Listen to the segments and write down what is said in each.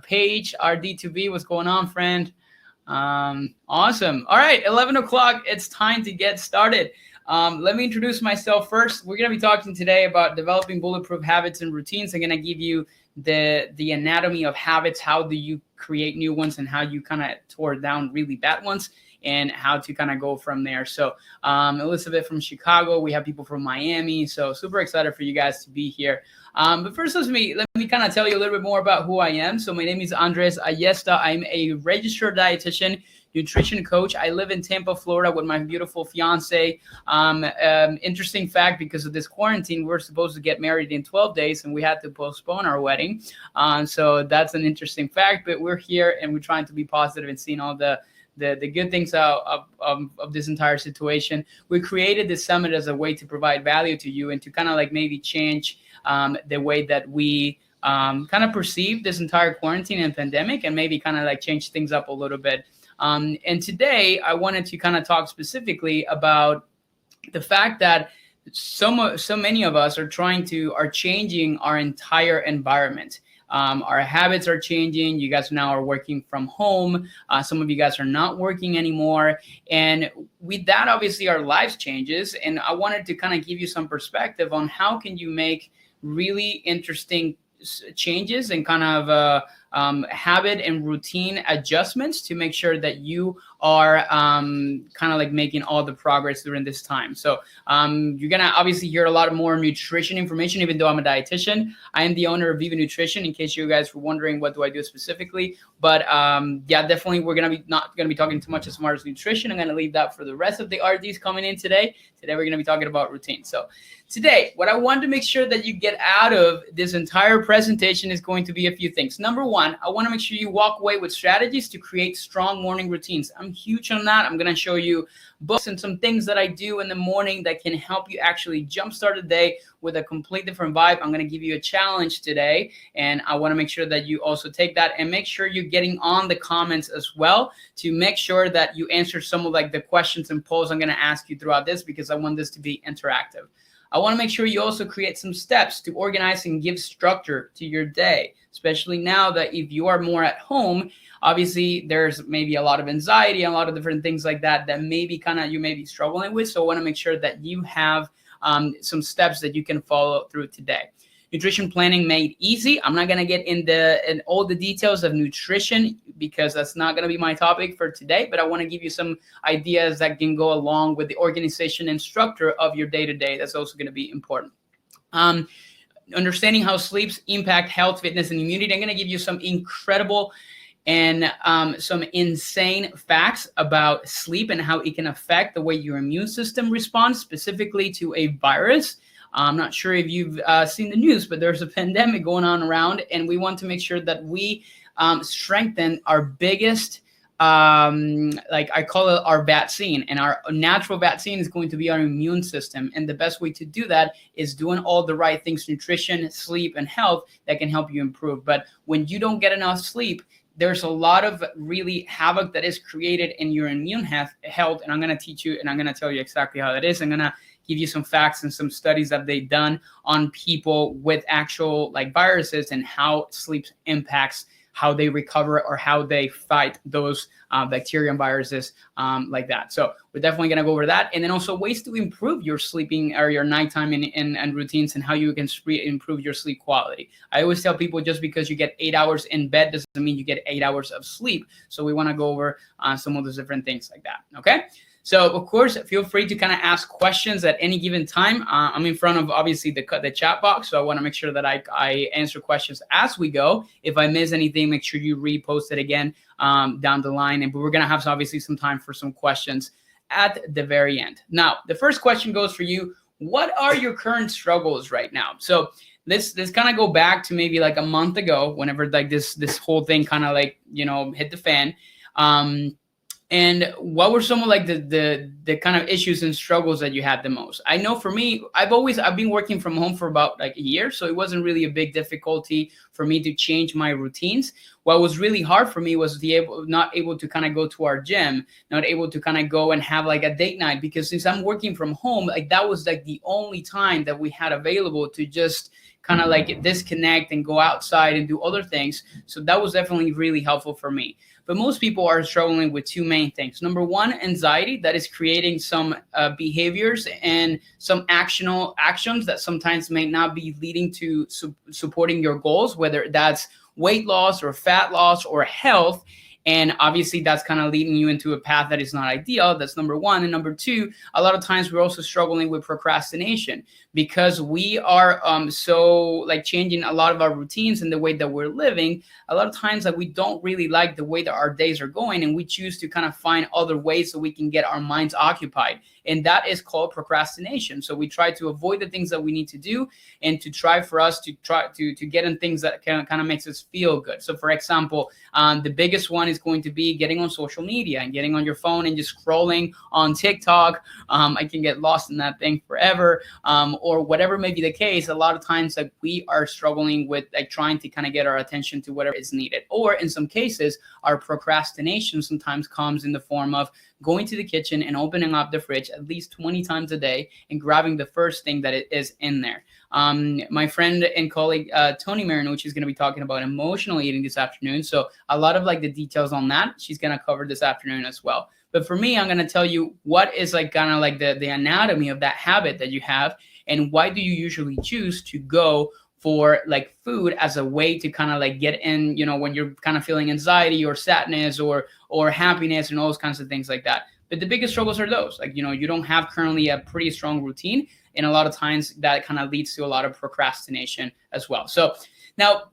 Paige, RD2B, what's going on, friend? Awesome. All right, 11 o'clock. It's time to get started. Let me introduce myself first. We're going to be talking today about developing bulletproof habits and routines. I'm going to give you the anatomy of habits. How do you create new ones and how you kind of tore down really bad ones and how to kind of go from there. So Elizabeth from Chicago, we have people from Miami. So super excited for you guys to be here. But first, let me kind of tell you a little bit more about who I am. So my name is Andres Ayesta. I'm a registered dietitian, nutrition coach. I live in Tampa, Florida with my beautiful fiance. Interesting fact, because of this quarantine, we're supposed to get married in 12 days and we had to postpone our wedding. So that's an interesting fact, but we're here and we're trying to be positive and seeing all the good things out of this entire situation. We created this summit as a way to provide value to you and to kind of like maybe change the way that we kind of perceive this entire quarantine and pandemic and maybe kind of like change things up a little bit. And today I wanted to kind of talk specifically about the fact that so many of us are changing our entire environment. Our habits are changing. You guys now are working from home. Some of you guys are not working anymore. And with that, obviously, our lives changes. And I wanted to kind of give you some perspective on how can you make really interesting changes and kind of habit and routine adjustments to make sure that you are kind of like making all the progress during this time. So you're going to obviously hear a lot more nutrition information, even though I'm a dietitian. I am the owner of Viva Nutrition, in case you guys were wondering what do I do specifically. But yeah, definitely we're going to be not going to be talking too much as far as nutrition. I'm going to leave that for the rest of the RDs coming in today. Today, we're going to be talking about routine. So today, what I want to make sure that you get out of this entire presentation is going to be a few things. Number one, I want to make sure you walk away with strategies to create strong morning routines. I'm huge on that. I'm going to show you books and some things that I do in the morning that can help you actually jumpstart the day with a complete different vibe. I'm going to give you a challenge today, and I want to make sure that you also take that and make sure you're getting on the comments as well to make sure that you answer some of like the questions and polls I'm going to ask you throughout this, because I want this to be interactive. I want to make sure you also create some steps to organize and give structure to your day, especially now that if you are more at home, obviously there's maybe a lot of anxiety, a lot of different things like that maybe kind of you may be struggling with. So I want to make sure that you have some steps that you can follow through today. Nutrition planning made easy. I'm not going to get in all the details of nutrition because that's not going to be my topic for today, but I want to give you some ideas that can go along with the organization and structure of your day-to-day. That's also going to be important. Understanding how sleeps impact health, fitness, and immunity. I'm going to give you some incredible and some insane facts about sleep and how it can affect the way your immune system responds, specifically to a virus. I'm not sure if you've seen the news, but there's a pandemic going on around, and we want to make sure that we strengthen our biggest, like I call it our vaccine, and our natural vaccine is going to be our immune system. And the best way to do that is doing all the right things, nutrition, sleep, and health that can help you improve. But when you don't get enough sleep, there's a lot of really havoc that is created in your immune health. And I'm going to teach you, and I'm going to tell you exactly how that is. I'm going to give you some facts and some studies that they've done on people with actual like viruses and how sleep impacts how they recover or how they fight those bacteria and viruses like that. So we're definitely going to go over that. And then also ways to improve your sleeping or your nighttime and routines and how you can improve your sleep quality. I always tell people just because you get 8 hours in bed doesn't mean you get 8 hours of sleep. So we want to go over some of those different things like that. Okay. So, of course, feel free to kind of ask questions at any given time. I'm in front of, obviously, the chat box, so I want to make sure that I answer questions as we go. If I miss anything, make sure you repost it again down the line. But we're going to have, obviously, some time for some questions at the very end. Now, the first question goes for you. What are your current struggles right now? So let's kind of go back to maybe like a month ago, whenever like this whole thing kind of like, hit the fan. And what were some of like the kind of issues and struggles that you had the most? I know for me, I've been working from home for about like a year, so it wasn't really a big difficulty for me to change my routines. What was really hard for me was not able to kind of go to our gym, not able to kind of go and have like a date night, because since I'm working from home, like that was like the only time that we had available to just kind of like disconnect and go outside and do other things. So that was definitely really helpful for me. But most people are struggling with two main things. Number one, anxiety, that is creating some behaviors and some actions that sometimes may not be leading to supporting your goals, whether that's weight loss or fat loss or health. And obviously that's kind of leading you into a path that is not ideal. That's number one. And number two, a lot of times we're also struggling with procrastination because we are so like changing a lot of our routines and the way that we're living. A lot of times like we don't really like the way that our days are going, and we choose to kind of find other ways so we can get our minds occupied. And that is called procrastination. So we try to avoid the things that we need to do and to try to get in things that kind of makes us feel good. So for example, the biggest one is going to be getting on social media and getting on your phone and just scrolling on TikTok. I can get lost in that thing forever, or whatever may be the case. A lot of times like we are struggling with like trying to kind of get our attention to whatever is needed. Or in some cases, our procrastination sometimes comes in the form of going to the kitchen and opening up the fridge at least 20 times a day and grabbing the first thing that is in there. My friend and colleague, Tony Marinucci, is going to be talking about emotional eating this afternoon. So a lot of like the details on that, she's going to cover this afternoon as well. But for me, I'm going to tell you what is like kind of like the anatomy of that habit that you have, and why do you usually choose to go for like food as a way to kind of like get in, you know, when you're kind of feeling anxiety or sadness or happiness and all those kinds of things like that. But the biggest struggles are those, like, you know, you don't have currently a pretty strong routine. And a lot of times that kind of leads to a lot of procrastination as well. So now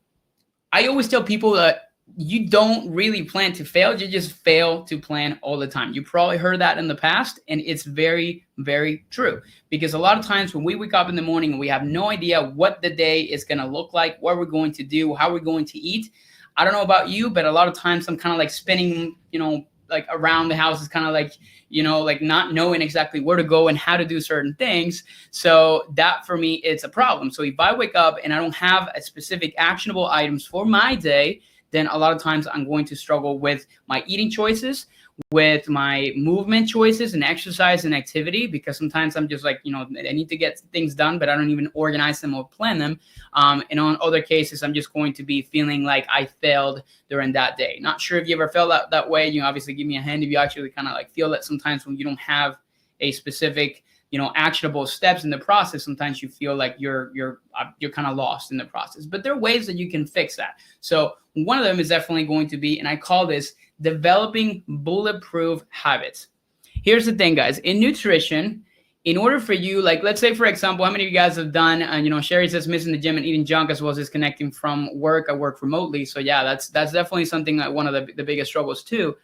I always tell people that you don't really plan to fail. You just fail to plan all the time. You probably heard that in the past, and it's very, very true. Because a lot of times when we wake up in the morning and we have no idea what the day is going to look like, what we're going to do, how we're going to eat. I don't know about you, but a lot of times I'm kind of like spinning, you know, like around the house. Is kind of like, you know, like not knowing exactly where to go and how to do certain things. So that for me, it's a problem. So if I wake up and I don't have a specific actionable items for my day, then a lot of times I'm going to struggle with my eating choices, with my movement choices and exercise and activity, because sometimes I'm just like, you know, I need to get things done, but I don't even organize them or plan them. And on other cases, I'm just going to be feeling like I failed during that day. Not sure if you ever felt that way. You know, obviously give me a hand if you actually kind of like feel that sometimes when you don't have a specific, you know, actionable steps in the process, sometimes you feel like you're kind of lost in the process. But there are ways that you can fix that. So one of them is definitely going to be, and I call this developing bulletproof habits. Here's the thing, guys. In nutrition, in order for you, like, let's say, for example, how many of you guys have done, you know, Sherry says missing the gym and eating junk as well as disconnecting from work. I work remotely. So yeah, that's definitely something that one of the biggest struggles too.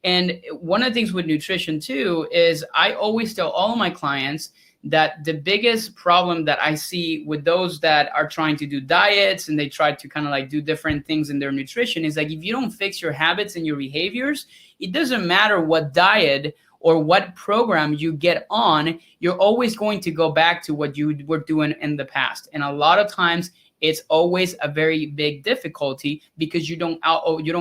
And one of the things with nutrition too is I always tell all of my clients that the biggest problem that I see with those that are trying to do diets and they try to kind of like do different things in their nutrition is like, if you don't fix your habits and your behaviors, it doesn't matter what diet or what program you get on, you're always going to go back to what you were doing in the past. And a lot of times it's always a very big difficulty because you don't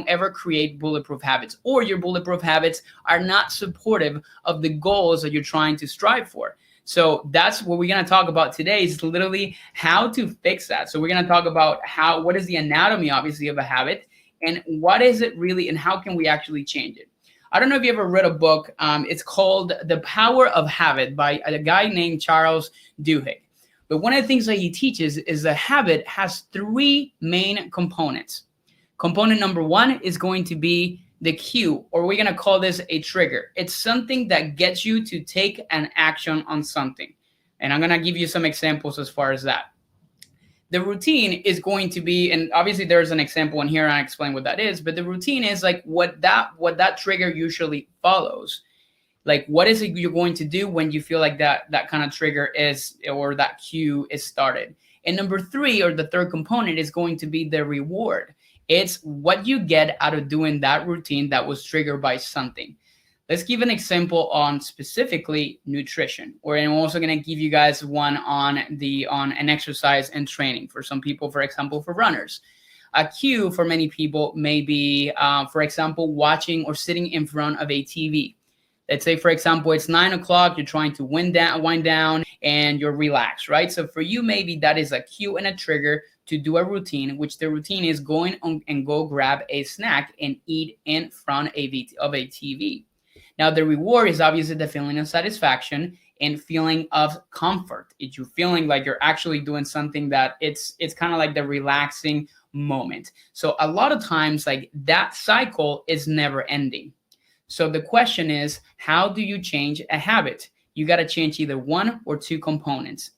ever create bulletproof habits, or your bulletproof habits are not supportive of the goals that you're trying to strive for. So that's what we're going to talk about today, is literally how to fix that. So we're going to talk about what is the anatomy, obviously, of a habit, and what is it really, and how can we actually change it. I don't know if you ever read a book. It's called The Power of Habit by a guy named Charles Duhigg. But one of the things that he teaches is a habit has three main components. Component number one is going to be the cue, or we're going to call this a trigger. It's something that gets you to take an action on something. And I'm going to give you some examples as far as that. The routine is going to be, and obviously there's an example in here and I explain what that is, but the routine is like what that trigger usually follows. Like, what is it you're going to do when you feel like that kind of trigger is, or that cue is started? And number three, or the third component, is going to be the reward. It's what you get out of doing that routine that was triggered by something. Let's give an example on specifically nutrition, or I'm also going to give you guys one on an exercise and training. For some people, for example, for runners, a cue for many people may be, for example, watching or sitting in front of a TV. Let's say, for example, it's 9 o'clock, you're trying to wind down, and you're relaxed, right? So for you, maybe that is a cue and a trigger to do a routine, which the routine is going on and go grab a snack and eat in front of a TV. Now, the reward is obviously the feeling of satisfaction and feeling of comfort. It's you feeling like you're actually doing something that it's kind of like the relaxing moment. So a lot of times, like, that cycle is never ending. So the question is, how do you change a habit? You got to change either one or two components.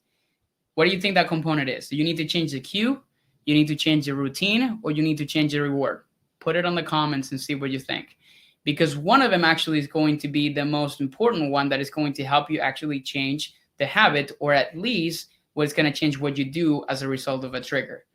What do you think that component is? Do you need to change the cue, you need to change the routine, or you need to change the reward? Put it on the comments and see what you think. Because one of them actually is going to be the most important one that is going to help you actually change the habit, or at least what's going to change what you do as a result of a trigger.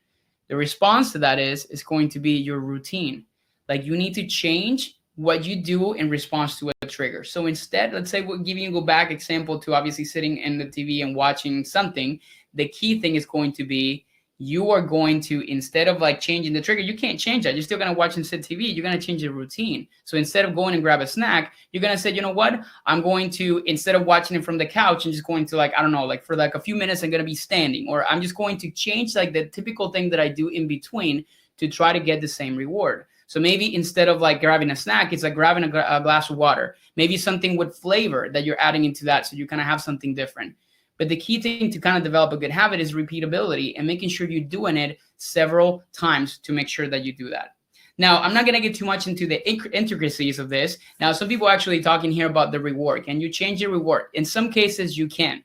The response to that is going to be your routine. Like, you need to change what you do in response to a trigger. So instead, let's say we're giving you a go back example to obviously sitting in the TV and watching something. The key thing is going to be, you are going to, instead of like changing the trigger, you can't change that. You're still going to watch and sit TV. You're going to change the routine. So instead of going and grab a snack, you're going to say, you know what? I'm going to, instead of watching it from the couch and just going to, like, I don't know, like for like a few minutes, I'm going to be standing, or I'm just going to change like the typical thing that I do in between to try to get the same reward. So maybe instead of like grabbing a snack, it's like grabbing a glass of water, maybe something with flavor that you're adding into that. So you kind of have something different. But the key thing to kind of develop a good habit is repeatability and making sure you're doing it several times to make sure that you do that. Now, I'm not going to get too much into the intricacies of this. Now, some people are actually talking here about the reward. Can you change the reward? In some cases, you can.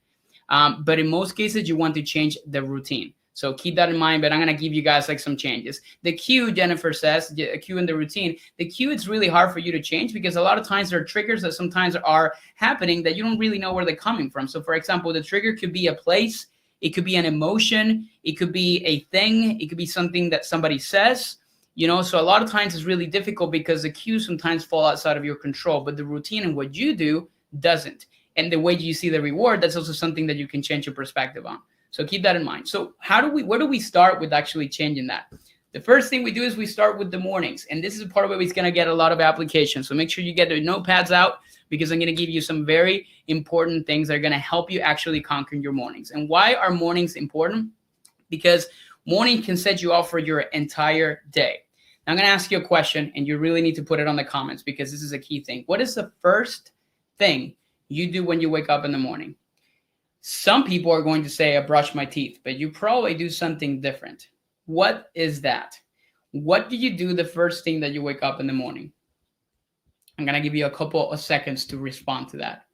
But in most cases, you want to change the routine. So keep that in mind, but I'm going to give you guys like some changes. The cue, Jennifer says, the cue in the routine, the cue, it's really hard for you to change because a lot of times there are triggers that sometimes are happening that you don't really know where they're coming from. So for example, the trigger could be a place, it could be an emotion, it could be a thing, it could be something that somebody says, you know. So a lot of times it's really difficult because the cues sometimes fall outside of your control, but the routine and what you do doesn't. And the way you see the reward, that's also something that you can change your perspective on. So keep that in mind. So where do we start with actually changing that? The first thing we do is we start with the mornings. And this is part of where it's going to get a lot of applications. So make sure you get the notepads out, because I'm going to give you some very important things that are going to help you actually conquer your mornings. And why are mornings important? Because morning can set you up for your entire day. Now, I'm going to ask you a question, and you really need to put it on the comments because this is a key thing. What is the first thing you do when you wake up in the morning? Some people are going to say, I brush my teeth, but you probably do something different. What is that? What do you do the first thing that you wake up in the morning? I'm going to give you a couple of seconds to respond to that.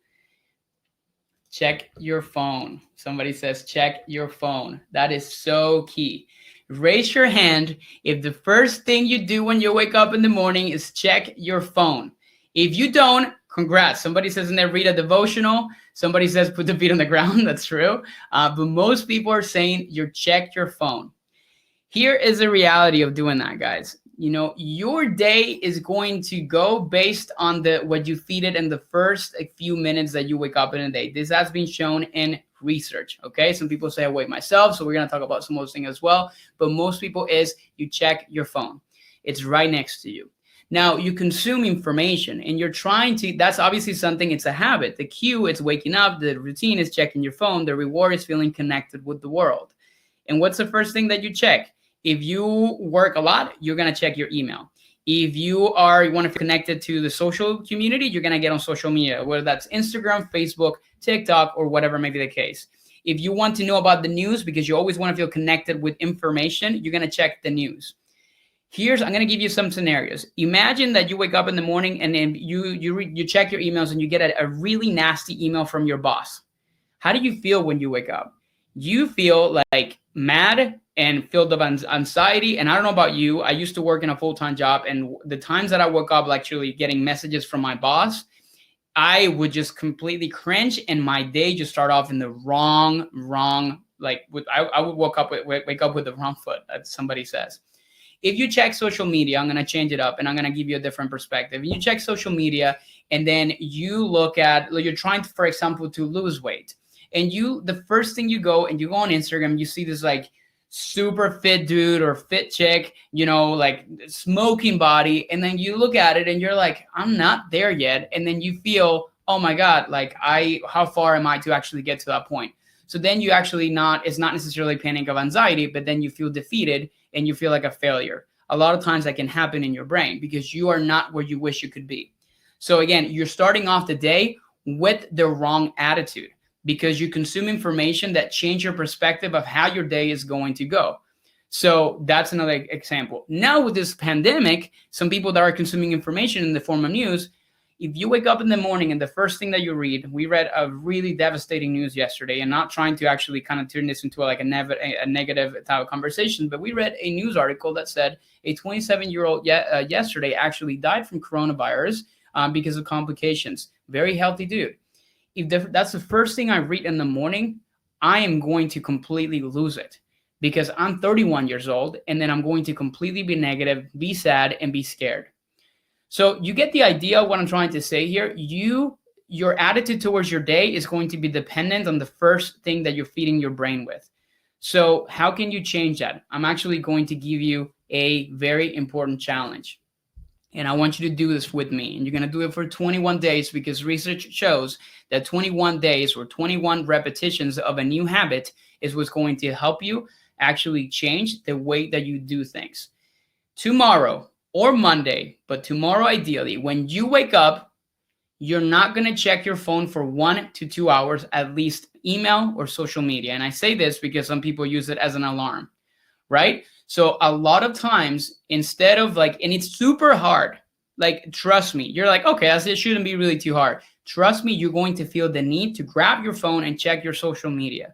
Check your phone. Somebody says, check your phone. That is so key. Raise your hand if the first thing you do when you wake up in the morning is check your phone. If you don't, congrats. Somebody says in there, read a devotional. Somebody says put the feet on the ground. That's true. But most people are saying you check your phone. Here is the reality of doing that, guys. You know, your day is going to go based on what you feed it in the first few minutes that you wake up in a day. This has been shown in research. Okay. Some people say I wake myself. So we're going to talk about some of those things as well. But most people is you check your phone. It's right next to you. Now, you consume information and you're trying to, that's obviously something, it's a habit. The cue is waking up, the routine is checking your phone, the reward is feeling connected with the world. And what's the first thing that you check? If you work a lot, you're going to check your email. If you want to feel connected to the social community, you're going to get on social media, whether that's Instagram, Facebook, TikTok, or whatever may be the case. If you want to know about the news, because you always want to feel connected with information, you're going to check the news. I'm going to give you some scenarios. Imagine that you wake up in the morning and then you check your emails and you get a really nasty email from your boss. How do you feel when you wake up? You feel like mad and filled with anxiety. And I don't know about you. I used to work in a full-time job, and the times that I woke up actually getting messages from my boss, I would just completely cringe and my day just start off in the wrong, like I would wake up with the wrong foot, as somebody says. If you check social media, I'm going to change it up and I'm going to give you a different perspective. You check social media and then you look at, you're trying to, for example, to lose weight. And the first thing you go on Instagram, you see this like super fit dude or fit chick, you know, like smoking body. And then you look at it and you're like, I'm not there yet. And then you feel oh my God, like how far am I to actually get to that point? So then you actually it's not necessarily panic of anxiety, but then you feel defeated and you feel like a failure. A lot of times that can happen in your brain because you are not where you wish you could be. So again, you're starting off the day with the wrong attitude because you consume information that change your perspective of how your day is going to go. So that's another example. Now with this pandemic, some people that are consuming information in the form of news, if you wake up in the morning and the first thing that you read, we read a really devastating news yesterday, and not trying to actually kind of turn this into a negative type of conversation, but we read a news article that said a 27-year-old yesterday actually died from coronavirus because of complications. Very healthy dude. If that's the first thing I read in the morning, I am going to completely lose it because I'm 31 years old, and then I'm going to completely be negative, be sad, and be scared. So you get the idea of what I'm trying to say here. Your attitude towards your day is going to be dependent on the first thing that you're feeding your brain with. So how can you change that? I'm actually going to give you a very important challenge. And I want you to do this with me. And you're going to do it for 21 days because research shows that 21 days or 21 repetitions of a new habit is what's going to help you actually change the way that you do things. Tomorrow or Monday, but tomorrow ideally, when you wake up, you're not going to check your phone for 1 to 2 hours, at least email or social media. And I say this because some people use it as an alarm, right? So a lot of times, instead of and it's super hard, trust me, you're like, okay, it shouldn't be really too hard. Trust me, you're going to feel the need to grab your phone and check your social media.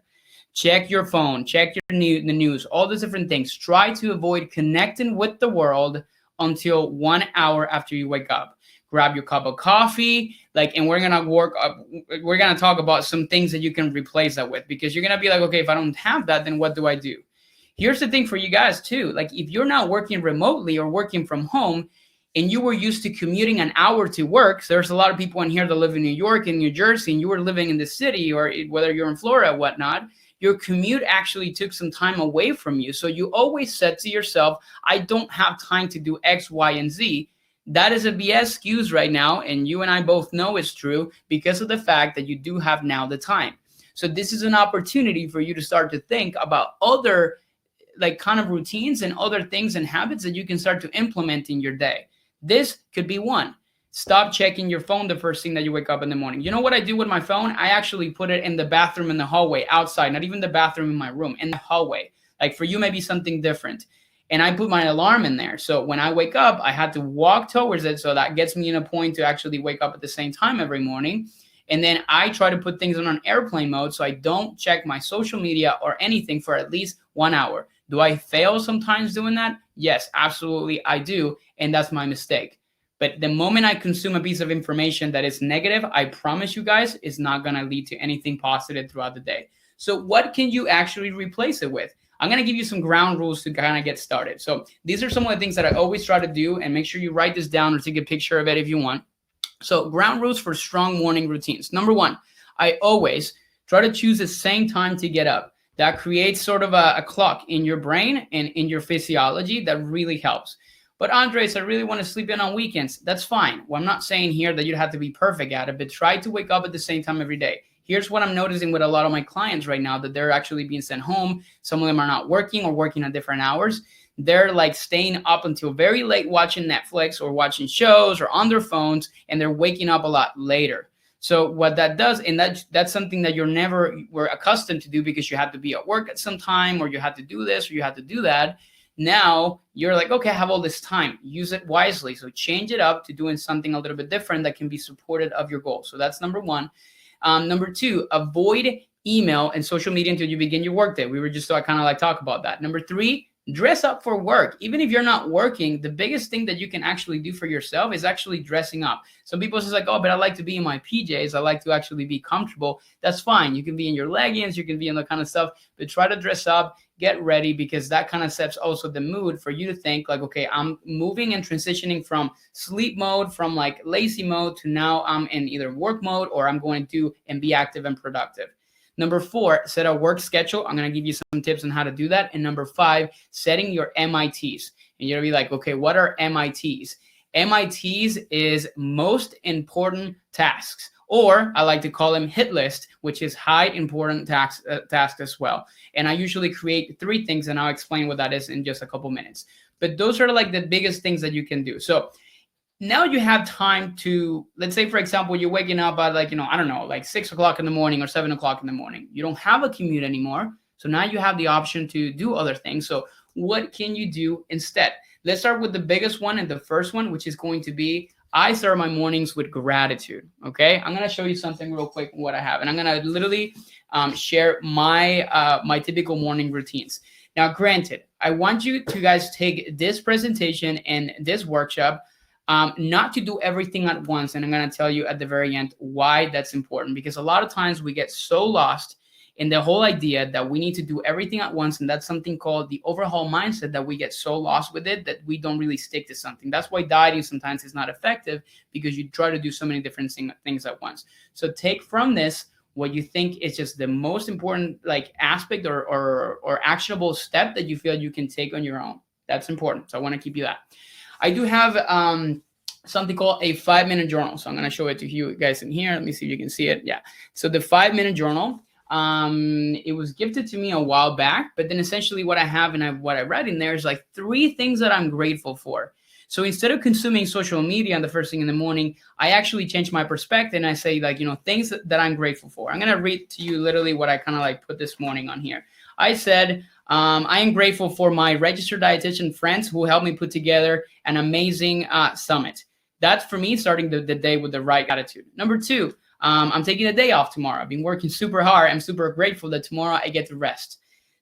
Check your phone, check the news, all these different things. Try to avoid connecting with the world until 1 hour after you wake up. Grab your cup of coffee, and we're gonna talk about some things that you can replace that with, because you're gonna be like, okay, if I don't have that, then what do I do? Here's the thing for you guys too. If you're not working remotely or working from home, and you were used to commuting an hour to work, so there's a lot of people in here that live in New York and New Jersey, and you were living in the city, or whether you're in Florida or whatnot, your commute actually took some time away from you. So you always said to yourself, I don't have time to do X, Y, and Z. That is a BS excuse right now. And you and I both know it's true because of the fact that you do have now the time. So this is an opportunity for you to start to think about other kind of routines and other things and habits that you can start to implement in your day. This could be one. Stop checking your phone the first thing that you wake up in the morning. You know what I do with my phone? I actually put it in the bathroom in the hallway, outside, not even the bathroom in my room, in the hallway. For you, maybe something different. And I put my alarm in there. So when I wake up, I had to walk towards it. So that gets me in a point to actually wake up at the same time every morning. And then I try to put things on an airplane mode so I don't check my social media or anything for at least 1 hour. Do I fail sometimes doing that? Yes, absolutely I do. And that's my mistake. But the moment I consume a piece of information that is negative, I promise you guys, it's not going to lead to anything positive throughout the day. So what can you actually replace it with? I'm going to give you some ground rules to kind of get started. So these are some of the things that I always try to do, and make sure you write this down or take a picture of it if you want. So ground rules for strong morning routines. Number one, I always try to choose the same time to get up. That creates sort of a clock in your brain and in your physiology that really helps. But Andres, I really want to sleep in on weekends. That's fine. Well, I'm not saying here that you'd have to be perfect at it, but try to wake up at the same time every day. Here's what I'm noticing with a lot of my clients right now, that they're actually being sent home. Some of them are not working or working at different hours. They're staying up until very late watching Netflix or watching shows or on their phones, and they're waking up a lot later. So what that does, and that's something that you're never were accustomed to do because you had to be at work at some time, or you had to do this, or you had to do that. Now you're like, okay, I have all this time. Use it wisely. So change it up to doing something a little bit different that can be supportive of your goal. So that's number one. Number two, avoid email and social media until you begin your workday. We were just kind of talk about that. Number three, dress up for work. Even if you're not working, the biggest thing that you can actually do for yourself is actually dressing up. Some people say oh, but I like to be in my PJs. I like to actually be comfortable. That's fine. You can be in your leggings. You can be in that kind of stuff, but try to dress up, get ready, because that kind of sets also the mood for you to think okay, I'm moving and transitioning from sleep mode, from lazy mode, to now I'm in either work mode, or I'm going to and be active and productive. Number four, set a work schedule. I'm going to give you some tips on how to do that. And number five, setting your MITs. And you're going to be like, okay, what are MITs? MITs is most important tasks, Or I like to call them hit list, which is high important task as well. And I usually create 3 things, and I'll explain what that is in just a couple minutes. But those are like the biggest things that you can do. So now you have time to, let's say, for example, you're waking up at like, I don't know, like 6 o'clock in the morning or 7 o'clock in the morning. You don't have a commute anymore. So now you have the option to do other things. So what can you do instead? Let's start with the biggest one and the first one, which is going to be, I start my mornings with gratitude. Okay. I'm going to show you something real quick, what I have. And I'm going to literally share my typical morning routines. Now, granted, I want you to guys take this presentation and this workshop, not to do everything at once. And I'm going to tell you at the very end why that's important, because a lot of times we get so lost in the whole idea that we need to do everything at once. And that's something called the overhaul mindset, that we get so lost with it that we don't really stick to something. That's why dieting sometimes is not effective, because you try to do so many different things at once. So take from this what you think is just the most important like aspect or actionable step that you feel you can take on your own. That's important. So I want to keep you that. I do have something called a 5-minute journal. So I'm going to show it to you guys in here. Let me see if you can see it. Yeah. So the 5-minute journal, it was gifted to me a while back, but then essentially what I have and what I read in there is like 3 things that I'm grateful for. So instead of consuming social media on the first thing in the morning, I actually change my perspective and I say like, things that I'm grateful for. I'm going to read to you literally what I kind of like put this morning on here. I said, I am grateful for my registered dietitian friends who helped me put together an amazing summit. That's for me starting the day with the right attitude. Number 2, I'm taking a day off tomorrow. I've been working super hard. I'm super grateful that tomorrow I get to rest.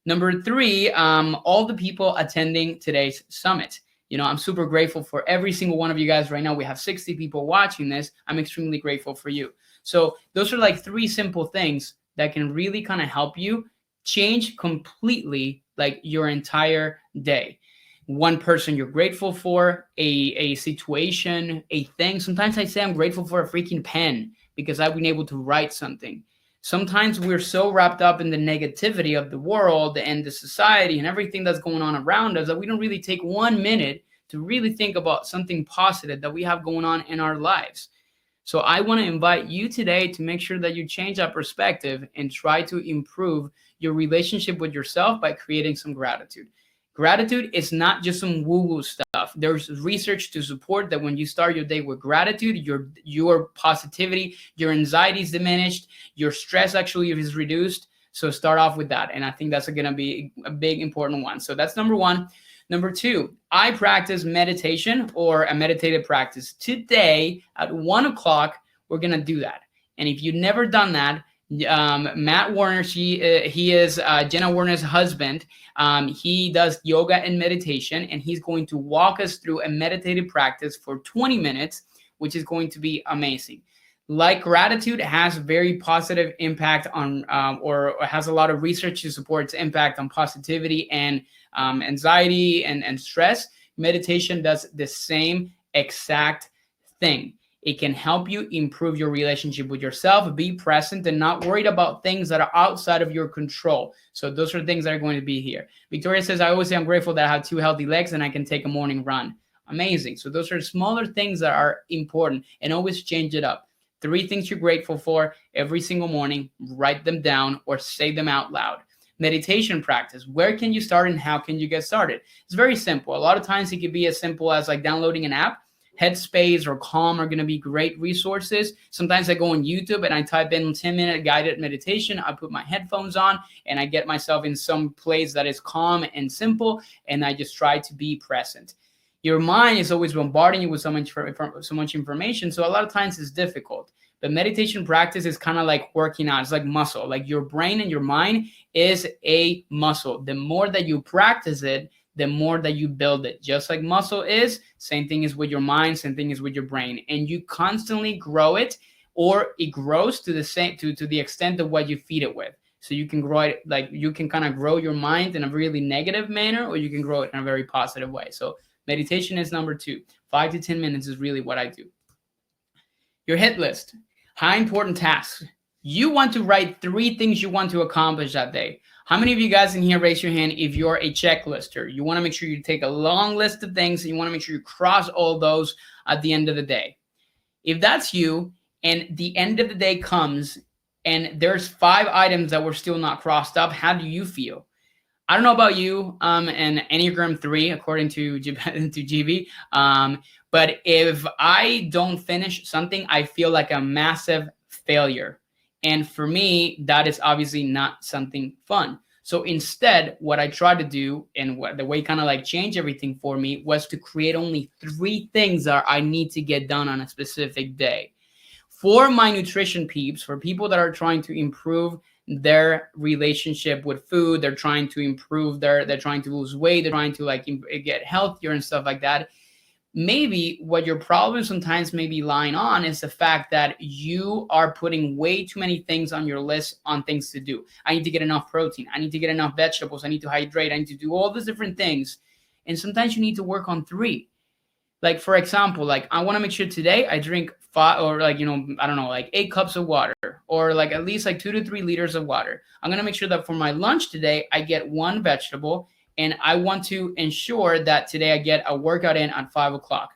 Number 3, all the people attending today's summit. I'm super grateful for every single one of you guys right now. We have 60 people watching this. I'm extremely grateful for you. So those are like 3 simple things that can really kind of help you change completely like your entire day. One person you're grateful for, a situation, a thing. Sometimes I say I'm grateful for a freaking pen because I've been able to write something. Sometimes we're so wrapped up in the negativity of the world and the society and everything that's going on around us that we don't really take 1 minute to really think about something positive that we have going on in our lives. So I want to invite you today to make sure that you change that perspective and try to improve your relationship with yourself by creating some gratitude. Gratitude is not just some woo-woo stuff. There's research to support that when you start your day with gratitude, your positivity, your anxiety is diminished, your stress actually is reduced. So start off with that. And I think that's going to be a big important one. So that's number 1. Number 2, I practice meditation or a meditative practice. Today at 1 o'clock, we're going to do that. And if you've never done that, Matt Warner, he is Jenna Warner's husband. He does yoga and meditation, and he's going to walk us through a meditative practice for 20 minutes, which is going to be amazing. Like gratitude has very positive impact on, or has a lot of research to support its impact on positivity and anxiety and stress. Meditation does the same exact thing. It can help you improve your relationship with yourself, be present, and not worried about things that are outside of your control. So those are things that are going to be here. Victoria says, I always say I'm grateful that I have 2 healthy legs and I can take a morning run. Amazing. So those are smaller things that are important, and always change it up. 3 things you're grateful for every single morning, write them down or say them out loud. Meditation practice. Where can you start and how can you get started? It's very simple. A lot of times it could be as simple as like downloading an app. Headspace or Calm are going to be great resources. Sometimes I go on YouTube and I type in 10-minute guided meditation. I put my headphones on and I get myself in some place that is calm and simple, and I just try to be present. Your mind is always bombarding you with so much information, so a lot of times it's difficult. But meditation practice is kind of like working out. It's like muscle. Like your brain and your mind is a muscle. The more that you practice it, the more that you build it. Just like muscle is, same thing is with your mind, same thing is with your brain. And you constantly grow it, or it grows to the extent of what you feed it with. So you can grow it, like you can kind of grow your mind in a really negative manner, or you can grow it in a very positive way. So meditation is number 2. 5 to 10 minutes is really what I do. Your hit list, high important tasks. You want to write 3 things you want to accomplish that day. How many of you guys in here raise your hand if you're a checklister? You want to make sure you take a long list of things and you want to make sure you cross all those at the end of the day. If that's you and the end of the day comes and there's 5 items that were still not crossed up, how do you feel? I don't know about you, and Enneagram 3, according to GB. But if I don't finish something, I feel like a massive failure. And for me, that is obviously not something fun. So instead, what I tried to do and what the way kind of like change everything for me was to create only 3 things that I need to get done on a specific day. For my nutrition peeps, for people that are trying to improve their relationship with food, they're trying to improve they're trying to lose weight, they're trying to like get healthier and stuff like that. Maybe what your problem sometimes may be lying on is the fact that you are putting way too many things on your list on things to do. I need to get enough protein. I need to get enough vegetables. I need to hydrate. I need to do all these different things. And sometimes you need to work on 3. Like, for example, like I want to make sure today I drink 5 or like, I don't know, like 8 cups of water, or like at least like 2 to 3 liters of water. I'm going to make sure that for my lunch today, I get 1 vegetable, and I want to ensure that today I get a workout in at 5 o'clock.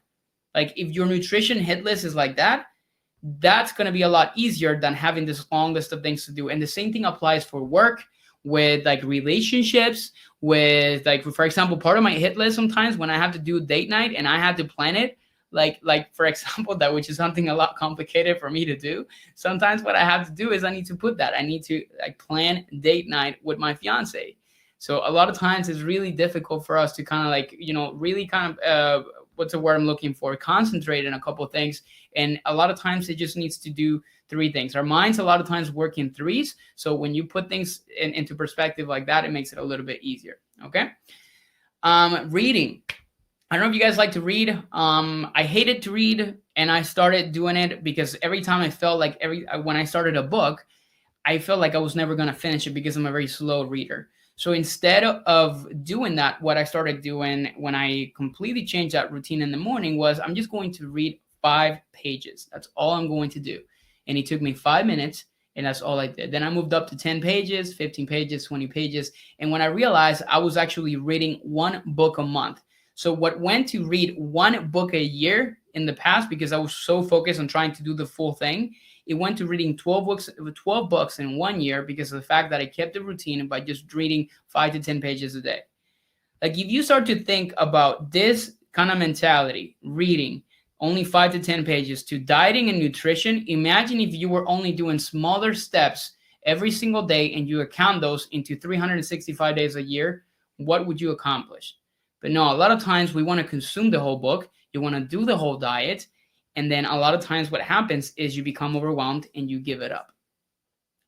Like if your nutrition hit list is like that, that's going to be a lot easier than having this long list of things to do. And the same thing applies for work, with like relationships, with like, for example, part of my hit list sometimes when I have to do date night and I have to plan it, like for example, that, which is something a lot complicated for me to do. Sometimes what I have to do is I need to put that, I need to like plan date night with my fiance. So a lot of times it's really difficult for us to kind of like, really kind of, what's the word I'm looking for? Concentrate in a couple of things. And a lot of times it just needs to do 3 things. Our minds a lot of times work in 3s. So when you put things into perspective like that, it makes it a little bit easier. Okay. Reading. I don't know if you guys like to read. I hated to read, and I started doing it because every time I felt like when I started a book, I felt like I was never going to finish it because I'm a very slow reader. So instead of doing that, what I started doing when I completely changed that routine in the morning was I'm just going to read 5 pages. That's all I'm going to do. And it took me 5 minutes, and that's all I did. Then I moved up to 10 pages, 15 pages, 20 pages. And when I realized I was actually reading 1 book a month. So what went to read 1 book a year in the past, because I was so focused on trying to do the full thing, it went to reading 12 books in 1 year because of the fact that I kept the routine by just reading 5 to 10 pages a day. Like if you start to think about this kind of mentality, reading only 5 to 10 pages, to dieting and nutrition, imagine if you were only doing smaller steps every single day and you account those into 365 days a year, what would you accomplish? But no, a lot of times we want to consume the whole book. You want to do the whole diet. And then a lot of times what happens is you become overwhelmed and you give it up.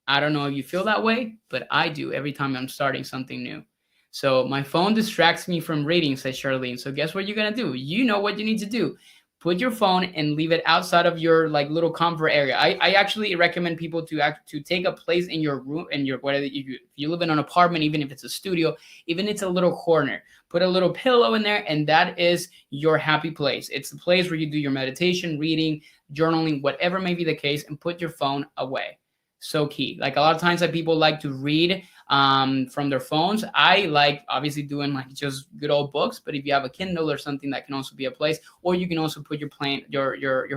I don't know if you feel that way, but I do every time I'm starting something new. So my phone distracts me from reading, says Charlene. So guess what you're going to do? You know what you need to do. Put your phone and leave it outside of your like little comfort area. I actually recommend people to take a place in your room, in your, whether if you live in an apartment, even if it's a studio, even if it's a little corner, put a little pillow in there, and that is your happy place. It's the place where you do your meditation, reading, journaling, whatever may be the case, and put your phone away. So key. Like a lot of times that people like to read from their phones. I like obviously doing like just good old books, but if you have a Kindle or something, that can also be a place. Or you can also put your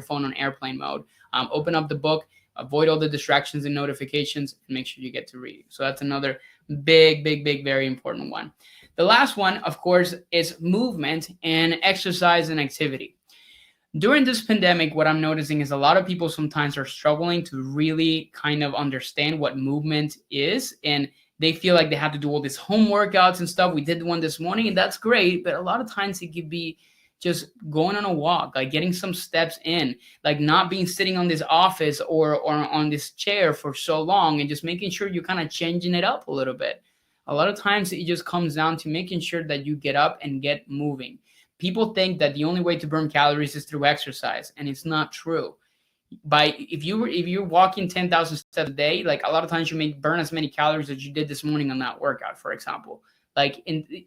phone on airplane mode. Open up the book, avoid all the distractions and notifications, and make sure you get to read. So that's another big, very important one. The last one, of course, is movement and exercise and activity. During this pandemic, what I'm noticing is a lot of people sometimes are struggling to really kind of understand what movement is, and they feel like they have to do all these home workouts and stuff. We did one this morning, and that's great, but a lot of times it could be just going on a walk, like getting some steps in, like not being sitting on this office or on this chair for so long, and just making sure you're kind of changing it up a little bit. A lot of times it just comes down to making sure that you get up and get moving. People think that the only way to burn calories is through exercise, and it's not true. If you're walking 10,000 steps a day, like a lot of times you may burn as many calories as you did this morning on that workout, for example.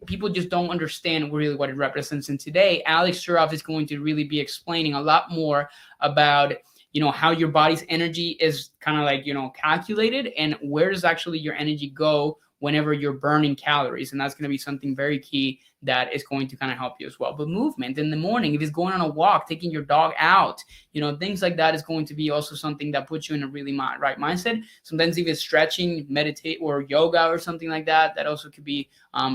People just don't understand really what it represents. And today, Alex Shuroff is going to really be explaining a lot more about how your body's energy is kind of like calculated, and where does actually your energy go whenever you're burning calories. And that's going to be something very key that is going to kind of help you as well. But movement in the morning, if it's going on a walk, taking your dog out, things like that is going to be also something that puts you in a really right mindset. Sometimes even stretching, meditate, or yoga or something like that, that also could be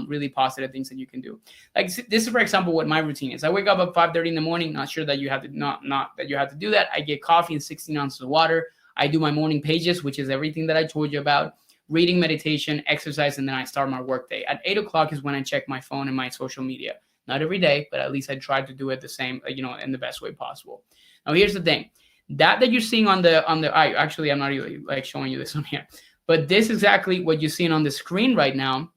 really positive things that you can do. Like this is, for example, what my routine is. I wake up at 5:30 in the morning. Not sure that you have to not that you have to do that. I get coffee and 16 ounces of water. I do my morning pages, which is everything that I told you about. Reading, meditation, exercise, and then I start my workday. At 8 o'clock is when I check my phone and my social media. Not every day, but at least I try to do it the same, in the best way possible. Now, here's the thing. That you're seeing on the I'm not really like showing you this on here, but this is exactly what you're seeing on the screen right now.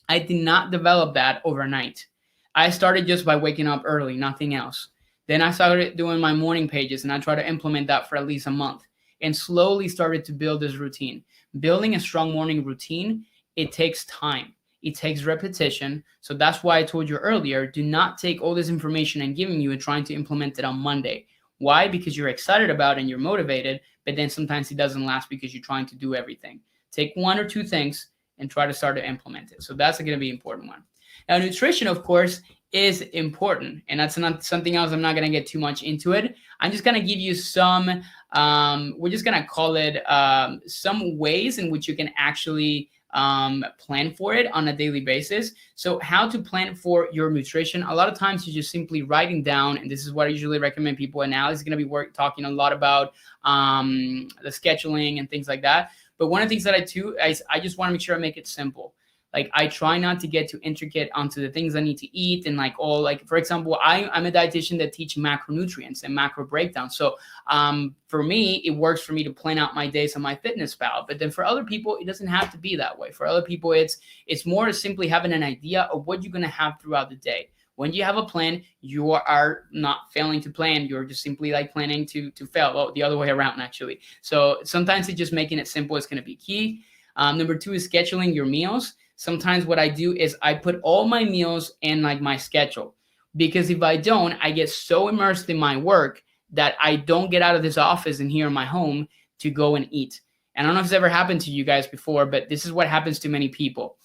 I did not develop that overnight. I started just by waking up early, nothing else. Then I started doing my morning pages, and I tried to implement that for at least a month and slowly started to build this routine. Building a strong morning routine, it takes time. It takes repetition. So that's why I told you earlier, do not take all this information I'm giving you and trying to implement it on Monday. Why? Because you're excited about it and you're motivated, but then sometimes it doesn't last because you're trying to do everything. Take one or two things and try to start to implement it. So that's going to be an important one. Now, nutrition, of course, is important. And that's not something else. I'm not going to get too much into it. I'm just going to give you some, we're just going to call it some ways in which you can actually plan for it on a daily basis. So how to plan for your nutrition. A lot of times you're just simply writing down, and this is what I usually recommend people. And Alex is going to be talking a lot about the scheduling and things like that. But one of the things that I do is I just want to make sure I make it simple. Like I try not to get too intricate onto the things I need to eat and for example, I'm a dietitian that teaches macronutrients and macro breakdown. So for me, it works for me to plan out my days on MyFitnessPal. But then for other people, it doesn't have to be that way. For other people, it's more simply having an idea of what you're going to have throughout the day. When you have a plan, you are not failing to plan. You're just simply like planning to fail. Well, the other way around, actually. So sometimes it's just making it simple is going to be key. Number 2 is scheduling your meals. Sometimes what I do is I put all my meals in like my schedule, because if I don't, I get so immersed in my work that I don't get out of this office and here in my home to go and eat. And I don't know if it's ever happened to you guys before, but this is what happens to many people.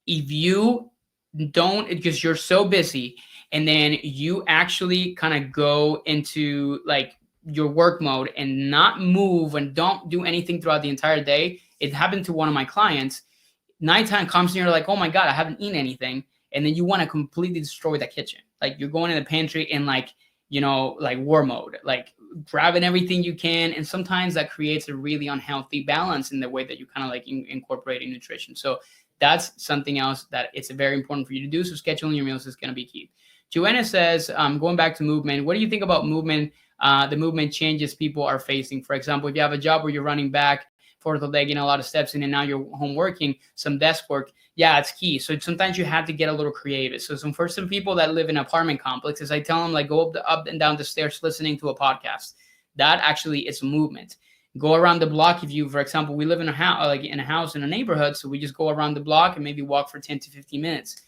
If you don't, because you're so busy, and then you actually kind of go into like your work mode and not move and don't do anything throughout the entire day. It happened to one of my clients. Nighttime comes and you're like, oh my God, I haven't eaten anything. And then you want to completely destroy the kitchen. Like you're going in the pantry in like war mode, like grabbing everything you can. And sometimes that creates a really unhealthy balance in the way that you kind of like incorporating nutrition. So that's something else that it's very important for you to do. So scheduling your meals is going to be key. Joanna says, going back to movement, what do you think about movement? The movement changes people are facing. For example, if you have a job where you're running back, forth of leg, a lot of steps in, and now you're home working, some desk work. Yeah, it's key. So sometimes you have to get a little creative. So for some people that live in apartment complexes, I tell them like go up and down the stairs listening to a podcast. That actually is movement. Go around the block. If you, for example, we live in a house in a neighborhood, so we just go around the block and maybe walk for 10 to 15 minutes.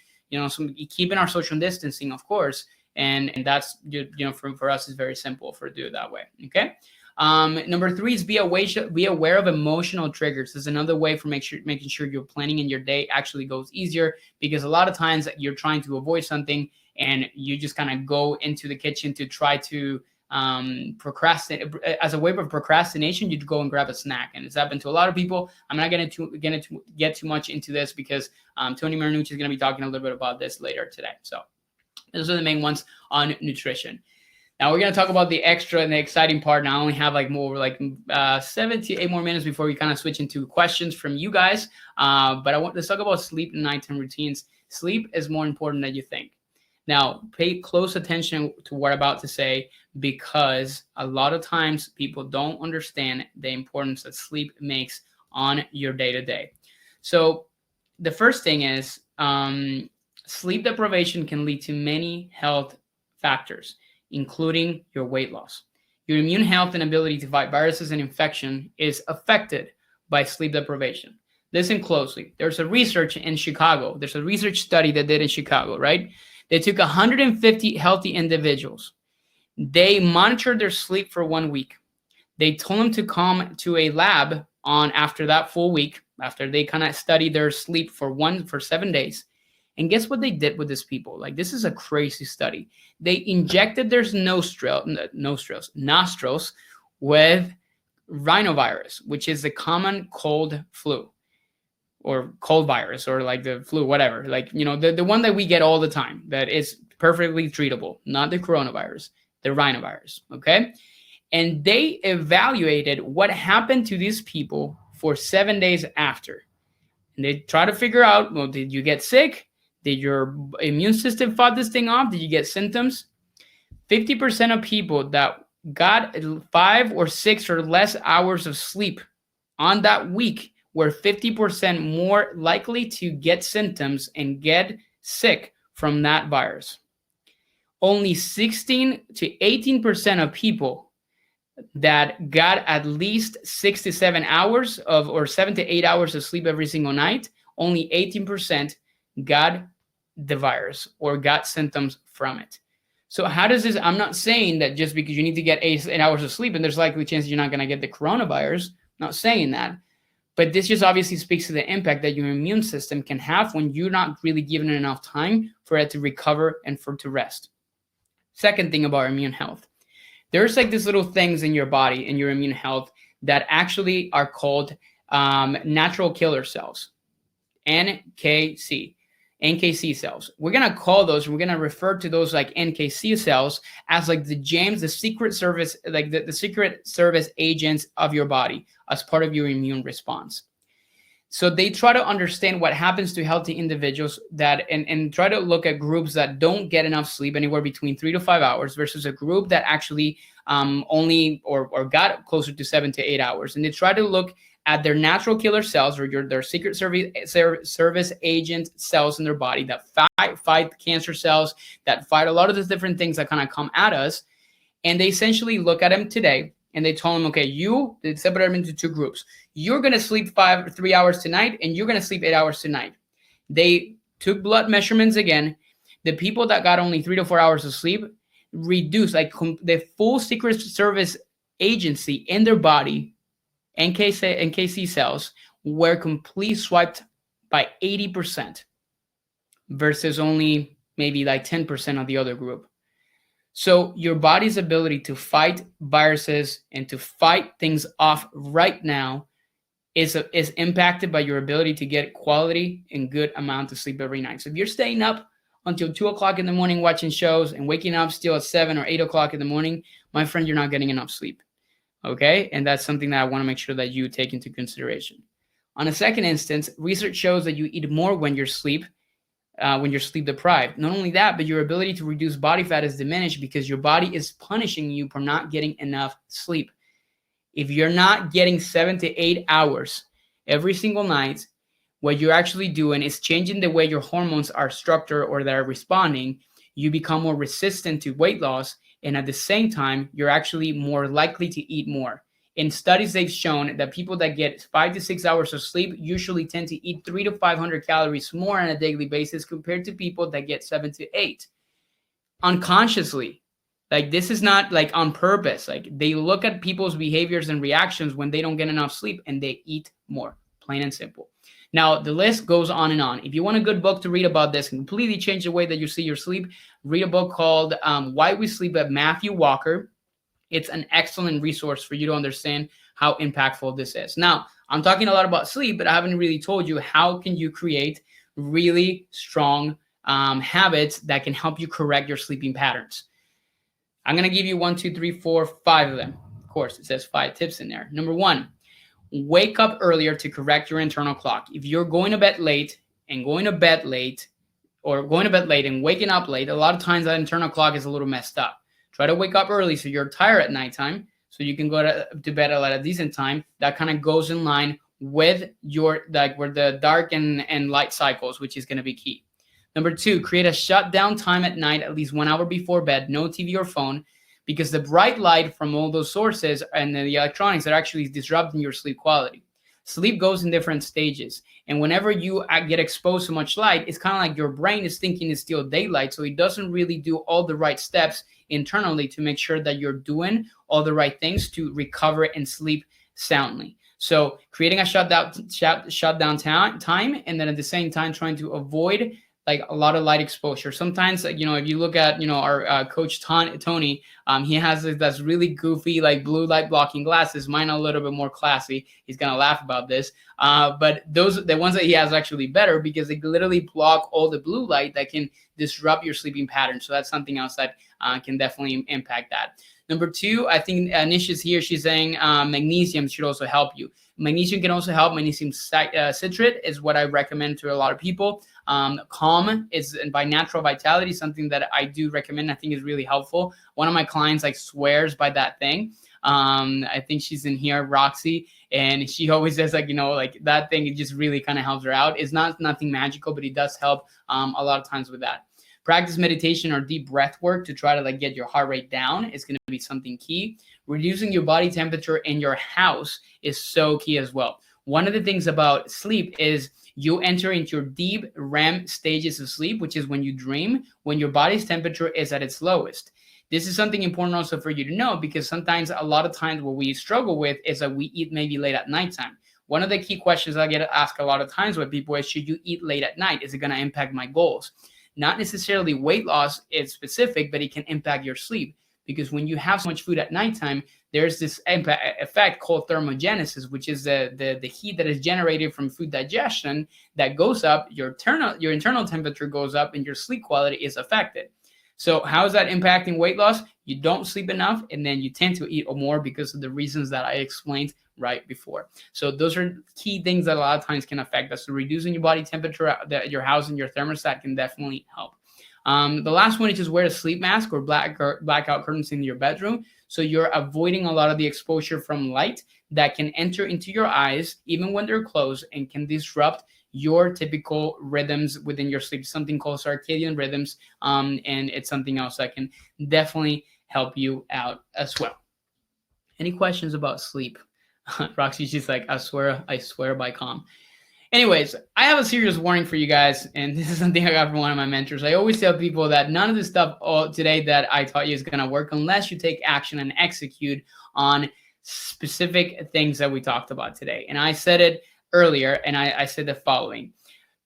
So keeping our social distancing, of course, and that's for us is very simple for do it that way. Okay. Number 3 is be aware of emotional triggers. This is another way for making sure your planning in your day actually goes easier, because a lot of times you're trying to avoid something and you just kind of go into the kitchen to try to procrastinate. As a way of procrastination, you'd go and grab a snack, and it's happened to a lot of people. I'm not going to get too much into this because Tony Marinucci is going to be talking a little bit about this later today. So those are the main ones on nutrition. Now we're going to talk about the extra and the exciting part. Now I only have 7 to 8 more minutes before we kind of switch into questions from you guys. But let's talk about sleep and nighttime routines. Sleep is more important than you think. Now pay close attention to what I'm about to say, because a lot of times people don't understand the importance that sleep makes on your day-to-day. So the first thing is sleep deprivation can lead to many health factors, including your weight loss. Your immune health and ability to fight viruses and infection is affected by sleep deprivation. Listen closely. There's a research in Chicago. There's a research study that did in Chicago, right? They took 150 healthy individuals. They monitored their sleep for 1 week. They told them to come to a lab after that full week, after they kind of studied their sleep for 7 days. And guess what they did with these people? Like, this is a crazy study. They injected their nostrils with rhinovirus, which is the common cold flu or cold virus, or like the flu, whatever. Like, the one that we get all the time that is perfectly treatable, not the coronavirus, the rhinovirus. Okay. And they evaluated what happened to these people for 7 days after. And they try to figure out, well, did you get sick? Did your immune system fight this thing off? Did you get symptoms? 50% of people that got 5 or 6 or less hours of sleep on that week were 50% more likely to get symptoms and get sick from that virus. Only 16 to 18% of people that got at least 6 to 7 hours of, or 7 to 8 hours of sleep every single night, only 18% got the virus or got symptoms from it. So how does this, I'm not saying that just because you need to get 8 hours of sleep and there's likely a chance you're not going to get the coronavirus, I'm not saying that, but this just obviously speaks to the impact that your immune system can have when you're not really given it enough time for it to recover and for it to rest. Second thing about immune health, there's like these little things in your body, in your immune health, that actually are called natural killer cells, NKC cells. We're going to call those, we're going to refer to those like NKC cells as like the secret service, like the secret service agents of your body as part of your immune response. So they try to understand what happens to healthy individuals that, and try to look at groups that don't get enough sleep, anywhere between 3 to 5 hours, versus a group that actually only or got closer to 7 to 8 hours. And they try to look at their natural killer cells, or their secret service agent cells in their body that fight cancer cells, that fight a lot of the different things that kind of come at us. And they essentially look at them today and they told them, okay, they separate them into 2 groups. You're going to sleep 3 hours tonight, and you're going to sleep 8 hours tonight. They took blood measurements again. The people that got only 3 to 4 hours of sleep reduced, like the full secret service agency in their body, NKC cells, were completely swiped by 80% versus only maybe like 10% of the other group. So your body's ability to fight viruses and to fight things off right now is impacted by your ability to get quality and good amount of sleep every night. So if you're staying up until 2 o'clock in the morning watching shows and waking up still at 7 or 8 o'clock in the morning, my friend, you're not getting enough sleep. Okay? And that's something that I want to make sure that you take into consideration. On a second instance, research shows that you eat more when you're sleep deprived. Not only that, but your ability to reduce body fat is diminished because your body is punishing you for not getting enough sleep. If you're not getting 7 to 8 hours every single night, what you're actually doing is changing the way your hormones are structured or that are responding. You become more resistant to weight loss, and at the same time, you're actually more likely to eat more. In studies, they've shown that people that get 5 to 6 hours of sleep usually tend to eat 300 to 500 calories more on a daily basis compared to people that get 7 to 8. Unconsciously, like this is not like on purpose. Like they look at people's behaviors and reactions when they don't get enough sleep and they eat more, plain and simple. Now, the list goes on and on. If you want a good book to read about this and completely change the way that you see your sleep, read a book called Why We Sleep by Matthew Walker. It's an excellent resource for you to understand how impactful this is. Now, I'm talking a lot about sleep, but I haven't really told you how can you create really strong habits that can help you correct your sleeping patterns. I'm going to give you 1, 2, 3, 4, 5 of them. Of course, it says 5 tips in there. Number 1, wake up earlier to correct your internal clock. If you're going to bed late and waking up late, a lot of times that internal clock is a little messed up. Try to wake up early so you're tired at nighttime, so you can go to bed at a decent time. That kind of goes in line with your with the dark and light cycles, which is going to be key. Number 2, create a shutdown time at night, at least 1 hour before bed, no TV or phone, because the bright light from all those sources and the electronics are actually disrupting your sleep quality. Sleep goes in different stages. And whenever you get exposed to much light, it's kind of like your brain is thinking it's still daylight. So it doesn't really do all the right steps internally to make sure that you're doing all the right things to recover and sleep soundly. So creating a shutdown time, and then at the same time trying to avoid like a lot of light exposure. Sometimes, if you look at, our coach Tony, he has that's really goofy, like blue light blocking glasses. Mine are a little bit more classy. He's going to laugh about this. But the ones that he has actually better because they literally block all the blue light that can disrupt your sleeping pattern. So that's something else that can definitely impact that. Number two, I think Nish is here. She's saying magnesium should also help you. Magnesium can also help. Magnesium citrate is what I recommend to a lot of people. Calm is by Natural Vitality, something that I do recommend. I think is really helpful. One of my clients like swears by that thing. I think she's in here, Roxy, and she always says like that thing. It just really kind of helps her out. It's nothing magical, but it does help a lot of times with that. Practice meditation or deep breath work to try to like get your heart rate down. It's going to be something key. Reducing your body temperature in your house is so key as well. One of the things about sleep is you enter into your deep REM stages of sleep, which is when you dream, when your body's temperature is at its lowest. This is something important also for you to know, because sometimes a lot of times what we struggle with is that we eat maybe late at nighttime. One of the key questions I get asked a lot of times with people is, should you eat late at night? Is it going to impact my goals? Not necessarily weight loss is specific, but it can impact your sleep. Because when you have so much food at nighttime, there's this effect called thermogenesis, which is the heat that is generated from food digestion that goes up, your internal temperature goes up, and your sleep quality is affected. So how is that impacting weight loss? You don't sleep enough, and then you tend to eat more because of the reasons that I explained right before. So those are key things that a lot of times can affect us. So reducing your body temperature at your house and your thermostat can definitely help. The last one is just wear a sleep mask or blackout curtains in your bedroom. So you're avoiding a lot of the exposure from light that can enter into your eyes, even when they're closed, and can disrupt your typical rhythms within your sleep, something called circadian rhythms. And it's something else that can definitely help you out as well. Any questions about sleep? Roxy's just like, I swear by Calm. Anyways, I have a serious warning for you guys, and this is something I got from one of my mentors. I always tell people that none of the stuff today that I taught you is going to work unless you take action and execute on specific things that we talked about today. And I said it earlier, and I said the following.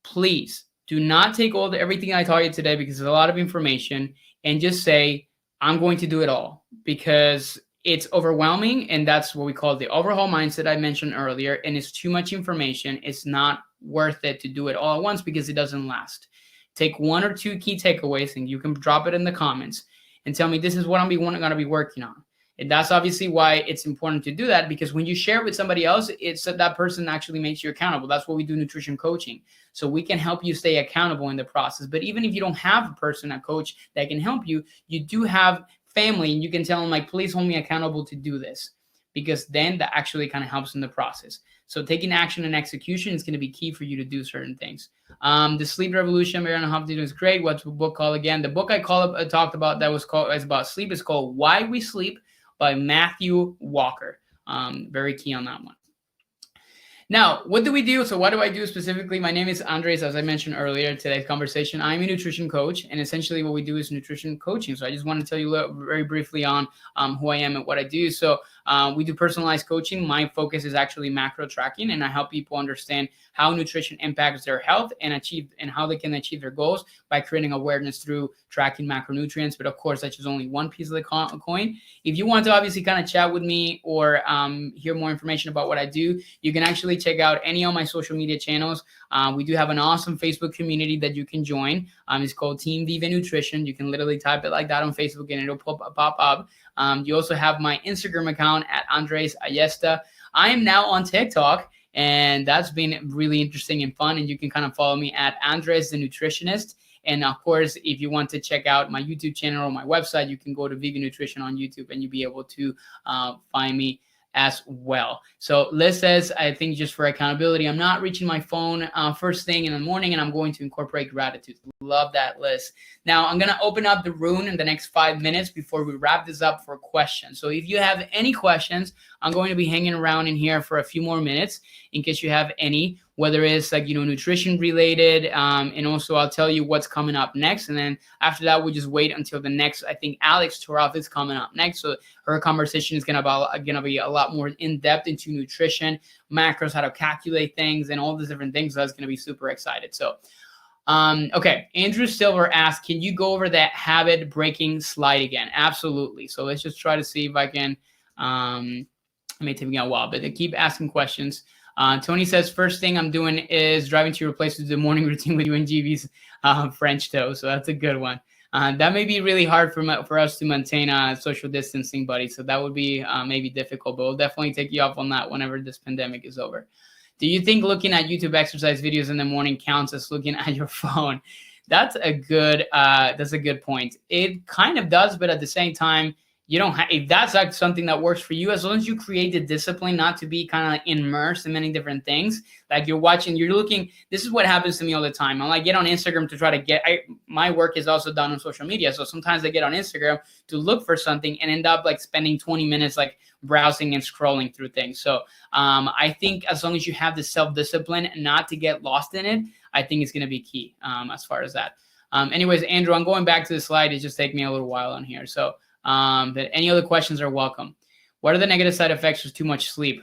Please do not take everything I taught you today, because there's a lot of information, and just say, I'm going to do it all, because it's overwhelming, and that's what we call the overhaul mindset I mentioned earlier, and it's too much information. It's not worth it to do it all at once because it doesn't last. Take one or two key takeaways, and you can drop it in the comments and tell me, this is what I'm going to be working on. And that's obviously why it's important to do that, because when you share it with somebody else, it's that person actually makes you accountable. That's what we do nutrition coaching. So we can help you stay accountable in the process. But even if you don't have a person, a coach that can help you, you do have family, and you can tell them, like, please hold me accountable to do this, because then that actually kind of helps in the process. So taking action and execution is going to be key for you to do certain things. The Sleep Revolution, Mariana Huffington, is great. What's the book called again? The book I talked about that was about sleep is called Why We Sleep by Matthew Walker. Very key on that one. Now, what do we do? So what do I do specifically? My name is Andres, as I mentioned earlier in today's conversation. I'm a nutrition coach, and essentially what we do is nutrition coaching. So I just want to tell you very briefly on who I am and what I do. So we do personalized coaching. My focus is actually macro tracking, and I help people understand how nutrition impacts their health and how they can achieve their goals by creating awareness through tracking macronutrients. But of course, that's just only one piece of the coin. If you want to obviously kind of chat with me or hear more information about what I do, you can actually check out any of my social media channels. We do have an awesome Facebook community that you can join. It's called Team Viva Nutrition. You can literally type it like that on Facebook and it'll pop up. You also have my Instagram account at Andres Ayesta. I am now on TikTok, and that's been really interesting and fun. And you can kind of follow me at Andres the Nutritionist. And of course, if you want to check out my YouTube channel or my website, you can go to Vegan Nutrition on YouTube, and you'll be able to find me as well. So Liz says, I think just for accountability, I'm not reaching my phone first thing in the morning, and I'm going to incorporate gratitude. Love that, Liz. Now I'm going to open up the room in the next 5 minutes before we wrap this up for questions. So if you have any questions, I'm going to be hanging around in here for a few more minutes in case you have any. whether it's like, nutrition related. And also I'll tell you what's coming up next. And then after that, we'll just wait until the next, I think Alex Toroff is coming up next. So her conversation is going to be a lot more in depth into nutrition, macros, how to calculate things, and all these different things. So that's going to be super excited. So, okay. Andrew Silver asked, can you go over that habit breaking slide again? Absolutely. So let's just try to see if I can, it may take me a while, but they keep asking questions. Tony says, first thing I'm doing is driving to your place to do the morning routine with you and GV's French toast. So that's a good one. That may be really hard for us to maintain social distancing, buddy. So that would be maybe difficult, but we'll definitely take you off on that whenever this pandemic is over. Do you think looking at YouTube exercise videos in the morning counts as looking at your phone? That's a good point. It kind of does, but at the same time, you don't have, if that's like something that works for you, as long as you create the discipline not to be kind of like immersed in many different things, like you're looking, this is what happens to me all the time. I like get on Instagram to try to my work is also done on social media. So sometimes I get on Instagram to look for something and end up like spending 20 minutes like browsing and scrolling through things. So I think as long as you have the self-discipline not to get lost in it, I think it's going to be key as far as that. Anyways, Andrew, I'm going back to the slide. It just take me a little while on here. So but any other questions are welcome. What are the negative side effects of too much sleep?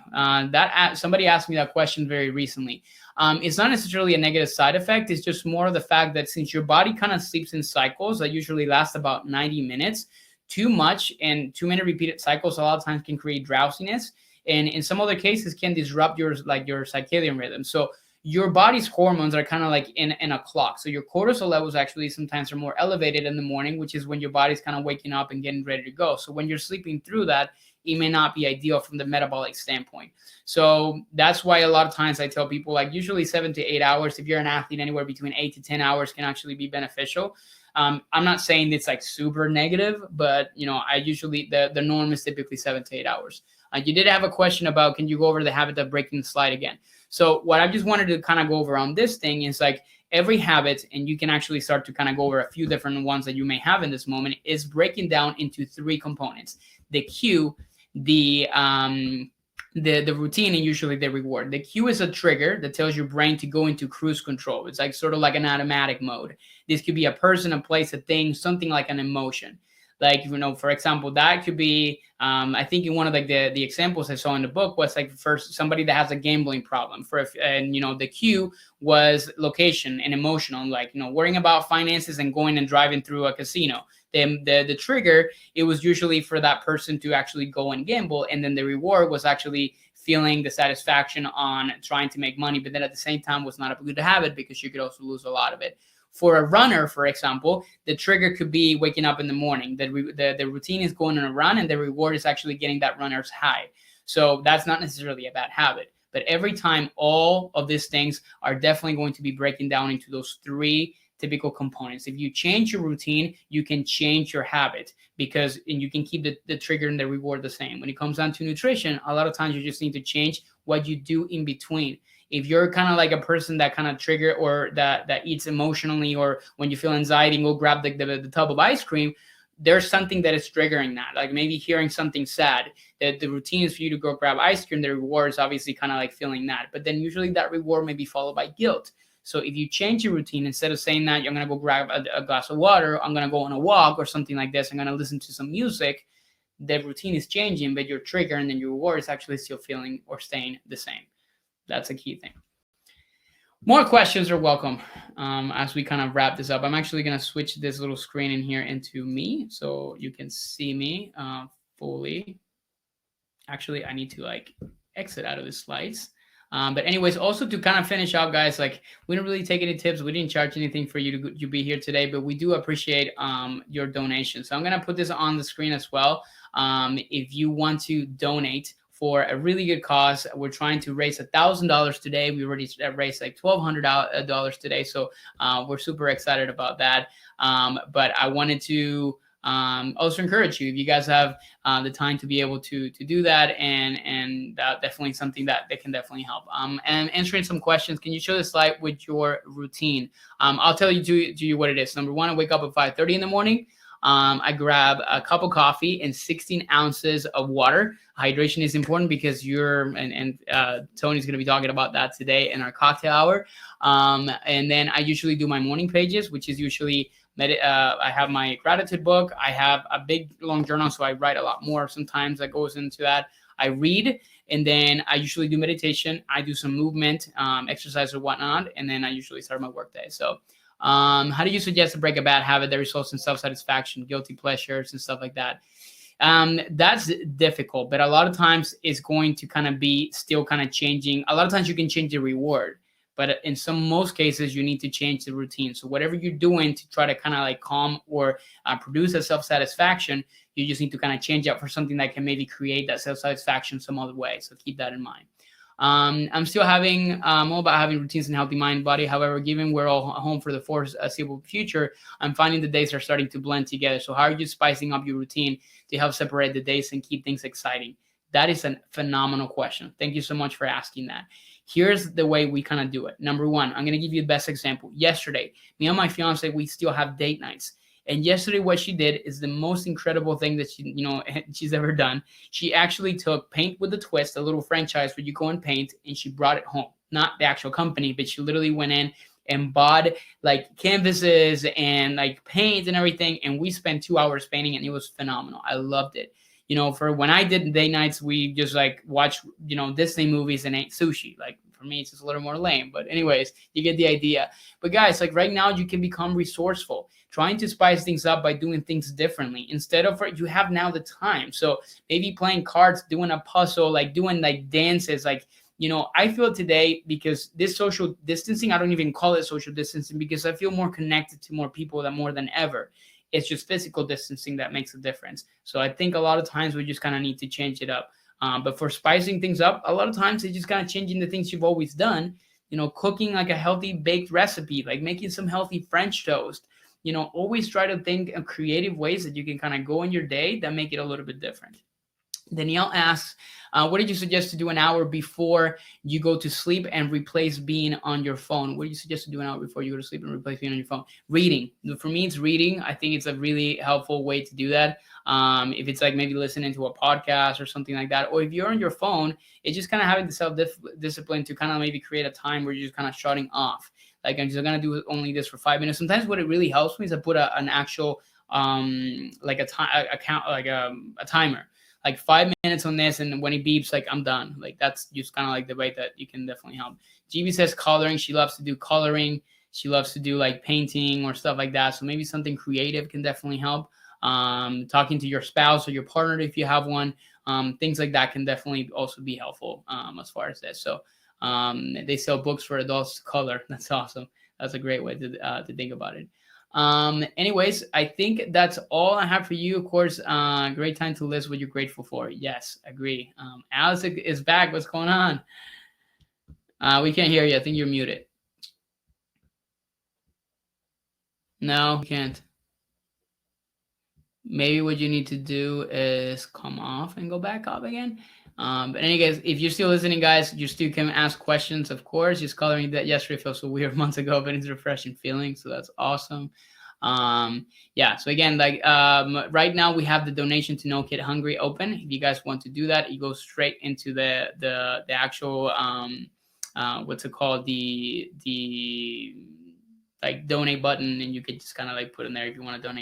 Somebody asked me that question very recently. It's not necessarily a negative side effect. It's just more of the fact that since your body kind of sleeps in cycles that usually last about 90 minutes, too much and too many repeated cycles a lot of times can create drowsiness, and in some other cases can disrupt your circadian rhythm. So your body's hormones are kind of like in a clock. So your cortisol levels actually sometimes are more elevated in the morning, which is when your body's kind of waking up and getting ready to go. So when you're sleeping through that, it may not be ideal from the metabolic standpoint. So that's why a lot of times I tell people like usually 7 to 8 hours. If you're an athlete, anywhere between 8 to 10 hours can actually be beneficial. I'm not saying it's like super negative, but I usually the norm is typically 7 to 8 hours. You did have a question about, can you go over the habit of breaking the slide again? So what I just wanted to kind of go over on this thing is like every habit, and you can actually start to kind of go over a few different ones that you may have in this moment, is breaking down into 3 components: the cue, the routine, and usually the reward. The cue is a trigger that tells your brain to go into cruise control. It's like sort of like an automatic mode. This could be a person, a place, a thing, something like an emotion. Like, for example, that could be, I think in one of like the examples I saw in the book was like first somebody that has a gambling problem and the cue was location and emotional, like, worrying about finances and going and driving through a casino. Then the trigger, it was usually for that person to actually go and gamble. And then the reward was actually feeling the satisfaction on trying to make money, but then at the same time was not a good habit because you could also lose a lot of it. For a runner, for example, the trigger could be waking up in the morning. The routine is going on a run, and the reward is actually getting that runner's high. So that's not necessarily a bad habit. But every time, all of these things are definitely going to be breaking down into those 3 typical components. If you change your routine, you can change your habit and you can keep the trigger and the reward the same. When it comes down to nutrition, a lot of times you just need to change what you do in between. If you're kind of like a person that kind of trigger or that eats emotionally, or when you feel anxiety and go grab the tub of ice cream, there's something that is triggering that. Like maybe hearing something sad, that the routine is for you to go grab ice cream. The reward is obviously kind of like feeling that. But then usually that reward may be followed by guilt. So if you change your routine, instead of saying that you're going to go grab a glass of water, I'm going to go on a walk or something like this, I'm going to listen to some music, the routine is changing, but your trigger and then your reward is actually still feeling or staying the same. That's a key thing. More questions are welcome as we kind of wrap this up. I'm actually going to switch this little screen in here into me so you can see me fully. Actually, I need to like exit out of the slides. But anyways, also to kind of finish out, guys, like we didn't really take any tips. We didn't charge anything for you to be here today, but we do appreciate your donation. So I'm going to put this on the screen as well. If you want to donate for a really good cause, we're trying to raise $1,000 today. We already raised like $1,200 today. So we're super excited about that. But I wanted to also encourage you, if you guys have the time to be able to do that, and definitely something that can definitely help. And answering some questions, can you show the slide with your routine? I'll tell you what it is. Number 1, I wake up at 5:30 in the morning. I grab a cup of coffee and 16 ounces of water. Hydration is important because Tony's going to be talking about that today in our cocktail hour. And then I usually do my morning pages, which is usually I have my gratitude book. I have a big long journal, so I write a lot more sometimes that goes into that. I read, and then I usually do meditation. I do some movement, exercise or whatnot, and then I usually start my workday. So how do you suggest to break a bad habit that results in self-satisfaction, guilty pleasures, and stuff like that? That's difficult, but a lot of times it's going to kind of be still kind of changing. A lot of times you can change the reward, but in most cases you need to change the routine. So whatever you're doing to try to kind of like calm or produce a self-satisfaction, you just need to kind of change out for something that can maybe create that self-satisfaction some other way. So keep that in mind. I'm still all about having routines and healthy mind, body. However, given we're all home for the foreseeable future, I'm finding the days are starting to blend together. So how are you spicing up your routine to help separate the days and keep things exciting? That is a phenomenal question. Thank you so much for asking that. Here's the way we kind of do it. Number one, I'm going to give you the best example. Yesterday, me and my fiance, we still have date nights. And yesterday, what she did is the most incredible thing that she's ever done. She actually took Paint with a Twist, a little franchise where you go and paint, and she brought it home. Not the actual company, but she literally went in and bought like canvases and like paint and everything. And we spent 2 hours painting, and it was phenomenal. I loved it. For when I did date nights, we just like watch, Disney movies and ate sushi. Like for me, it's just a little more lame. But anyways, you get the idea. But guys, like right now, you can become resourceful, trying to spice things up by doing things differently. Instead of you have now the time. So maybe playing cards, doing a puzzle, like doing like dances, like, I feel today because this social distancing, I don't even call it social distancing because I feel more connected to more people more than ever. It's just physical distancing that makes a difference. So I think a lot of times we just kind of need to change it up. But for spicing things up, a lot of times it's just kind of changing the things you've always done. Cooking like a healthy baked recipe, like making some healthy French toast. Always try to think of creative ways that you can kind of go in your day that make it a little bit different. Danielle asks, what did you suggest to do an hour before you go to sleep and replace being on your phone? What do you suggest to do an hour before you go to sleep and replace being on your phone? Reading. For me, it's reading. I think it's a really helpful way to do that. If it's like maybe listening to a podcast or something like that, or if you're on your phone, it's just kind of having the self-discipline to kind of maybe create a time where you're just kind of shutting off. Like I'm just going to do only this for 5 minutes. Sometimes what it really helps me is I put an actual like a timer. Like 5 minutes on this, and when it beeps, like I'm done. Like that's just kind of like the way that you can definitely help. GB says coloring. She loves to do coloring. She loves to do like painting or stuff like that. So maybe something creative can definitely help. Talking to your spouse or your partner if you have one. Things like that can definitely also be helpful as far as this. So they sell books for adults to color. That's awesome. That's a great way to think about it. Anyways, I think that's all I have for you. Of course, great time to list what you're grateful for. Yes, agree. Alice is back. What's going on? We can't hear you. I think you're muted. No, you can't. Maybe what you need to do is come off and go back up again. But anyways, if you're still listening, guys, you still can ask questions, of course. Just coloring that yesterday felt so weird months ago, but it's a refreshing feeling. So that's awesome. Yeah. So again, like right now we have the donation to No Kid Hungry open. If you guys want to do that, you go straight into the actual what's it called, the like donate button, and you can just kind of like put in there if you want to donate.